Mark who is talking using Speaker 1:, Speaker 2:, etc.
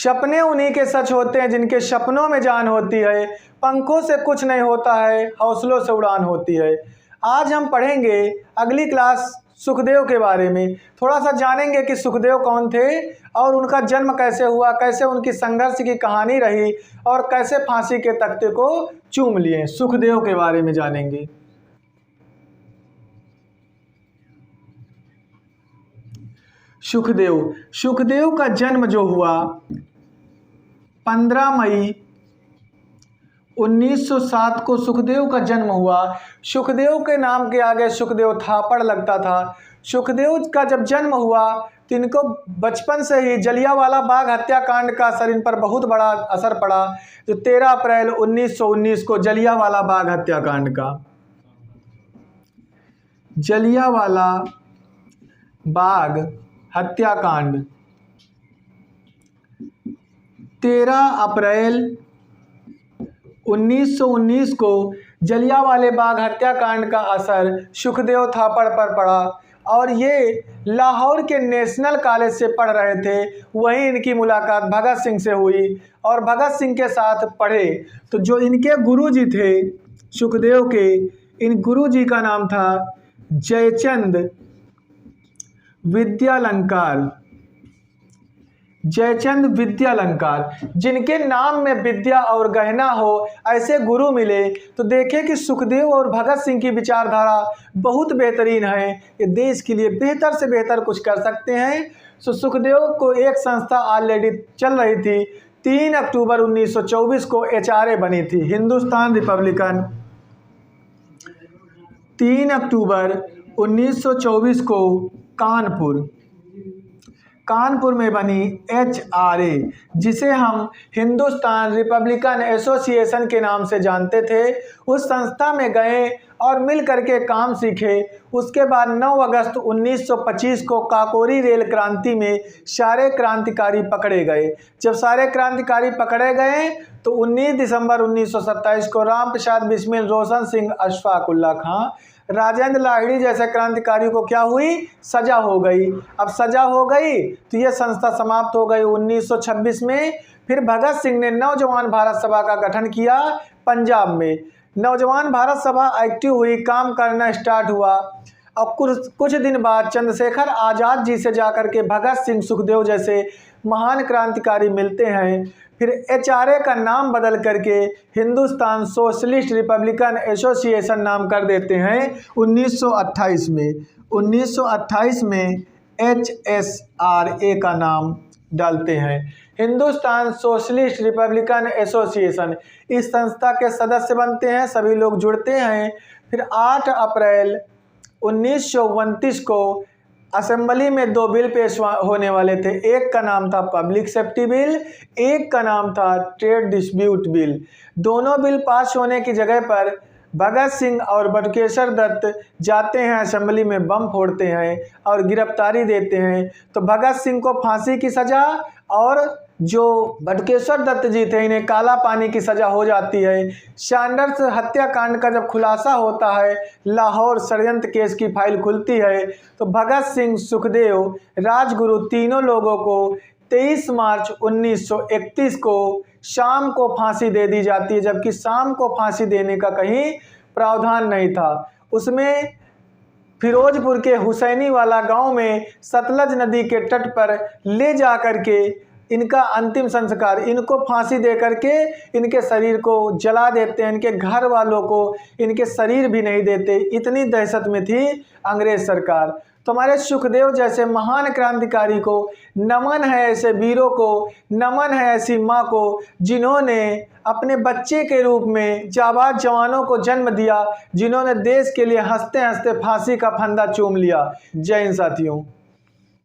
Speaker 1: सपने उन्हीं के सच होते हैं जिनके सपनों में जान होती है। पंखों से कुछ नहीं होता है, हौसलों से उड़ान होती है। आज हम पढ़ेंगे अगली क्लास सुखदेव के बारे में। थोड़ा सा जानेंगे कि सुखदेव कौन थे और उनका जन्म कैसे हुआ, कैसे उनकी संघर्ष की कहानी रही और कैसे फांसी के तख्ते को चूम लिए। सुखदेव के बारे में जानेंगे। सुखदेव का जन्म जो हुआ 15 मई 1907 को सुखदेव का जन्म हुआ। सुखदेव के नाम के आगे सुखदेव थापड़ लगता था। सुखदेव का जब जन्म हुआ तो इनको बचपन से ही जलियांवाला बाग हत्याकांड का असर इन पर बहुत बड़ा असर पड़ा, जो 13 अप्रैल 1919 को जलियांवाला बाग हत्याकांड का, जलियांवाला बाग हत्याकांड 13 अप्रैल 1919 को जलियांवाले बाग हत्याकांड का असर सुखदेव थापड़ पर पड़ा और ये लाहौर के नेशनल कॉलेज से पढ़ रहे थे। वहीं इनकी मुलाकात भगत सिंह से हुई और भगत सिंह के साथ पढ़े। तो जो इनके गुरुजी थे सुखदेव के, इन गुरुजी का नाम था जयचंद विद्यालंकार। जयचंद विद्यालंकार, जिनके नाम में विद्या और गहना हो ऐसे गुरु मिले। तो देखें कि सुखदेव और भगत सिंह की विचारधारा बहुत बेहतरीन है। ये देश के लिए बेहतर से बेहतर कुछ कर सकते हैं। तो सुखदेव को एक संस्था ऑलरेडी चल रही थी। 3 अक्टूबर 1924 को HRA बनी थी, हिंदुस्तान रिपब्लिकन। 3 अक्टूबर 1924 को कानपुर में बनी HRA, जिसे हम हिंदुस्तान रिपब्लिकन एसोसिएशन के नाम से जानते थे। उस संस्था में गए और मिल करके काम सीखे। उसके बाद 9 अगस्त 1925 को काकोरी रेल क्रांति में सारे क्रांतिकारी पकड़े गए। जब सारे क्रांतिकारी पकड़े गए तो 19 दिसंबर 1927 को राम प्रसाद बिस्मिल, रोशन सिंह, अशफाक उल्लाह खां, राजेंद्र लाहिड़ी जैसे क्रांतिकारियों को क्या हुई, सजा हो गई। अब सजा हो गई तो ये संस्था समाप्त हो गई। 1926 में फिर भगत सिंह ने नौजवान भारत सभा का गठन किया पंजाब में। नौजवान भारत सभा एक्टिव हुई, काम करना स्टार्ट हुआ। अब कुछ दिन बाद चंद्रशेखर आज़ाद जी से जाकर के भगत सिंह, सुखदेव जैसे महान क्रांतिकारी मिलते हैं। फिर HRA का नाम बदल करके हिंदुस्तान सोशलिस्ट रिपब्लिकन एसोसिएशन नाम कर देते हैं 1928 में। 1928 में HSRA का नाम डालते हैं, हिंदुस्तान सोशलिस्ट रिपब्लिकन एसोसिएशन। इस संस्था के सदस्य बनते हैं, सभी लोग जुड़ते हैं। फिर 8 अप्रैल 1929 को असेंबली में 2 बिल पेश होने वाले थे। एक का नाम था पब्लिक सेफ्टी बिल, एक का नाम था ट्रेड डिस्प्यूट बिल। दोनों बिल पास होने की जगह पर भगत सिंह और बटुकेश्वर दत्त जाते हैं असेंबली में, बम फोड़ते हैं और गिरफ्तारी देते हैं। तो भगत सिंह को फांसी की सज़ा और जो बटुकेश्वर दत्त जी थे इन्हें काला पानी की सज़ा हो जाती है। सैंडर्स हत्याकांड का जब खुलासा होता है, लाहौर षड्यंत्र केस की फाइल खुलती है, तो भगत सिंह, सुखदेव, राजगुरु तीनों लोगों को 23 मार्च 1931 को शाम को फांसी दे दी जाती है। जबकि शाम को फांसी देने का कहीं प्रावधान नहीं था। उसमें फिरोजपुर के हुसैनी वाला गांव में सतलज नदी के तट पर ले जा कर के इनका अंतिम संस्कार, इनको फांसी दे करके इनके शरीर को जला देते हैं। इनके घर वालों को इनके शरीर भी नहीं देते। इतनी दहशत में थी अंग्रेज सरकार। तो हमारे सुखदेव जैसे महान क्रांतिकारी को नमन है, ऐसे वीरों को नमन है, ऐसी माँ को जिन्होंने अपने बच्चे के रूप में जाबाज जवानों को जन्म दिया, जिन्होंने देश के लिए हंसते हंसते फांसी का फंदा चूम लिया। जय हिंद साथियों।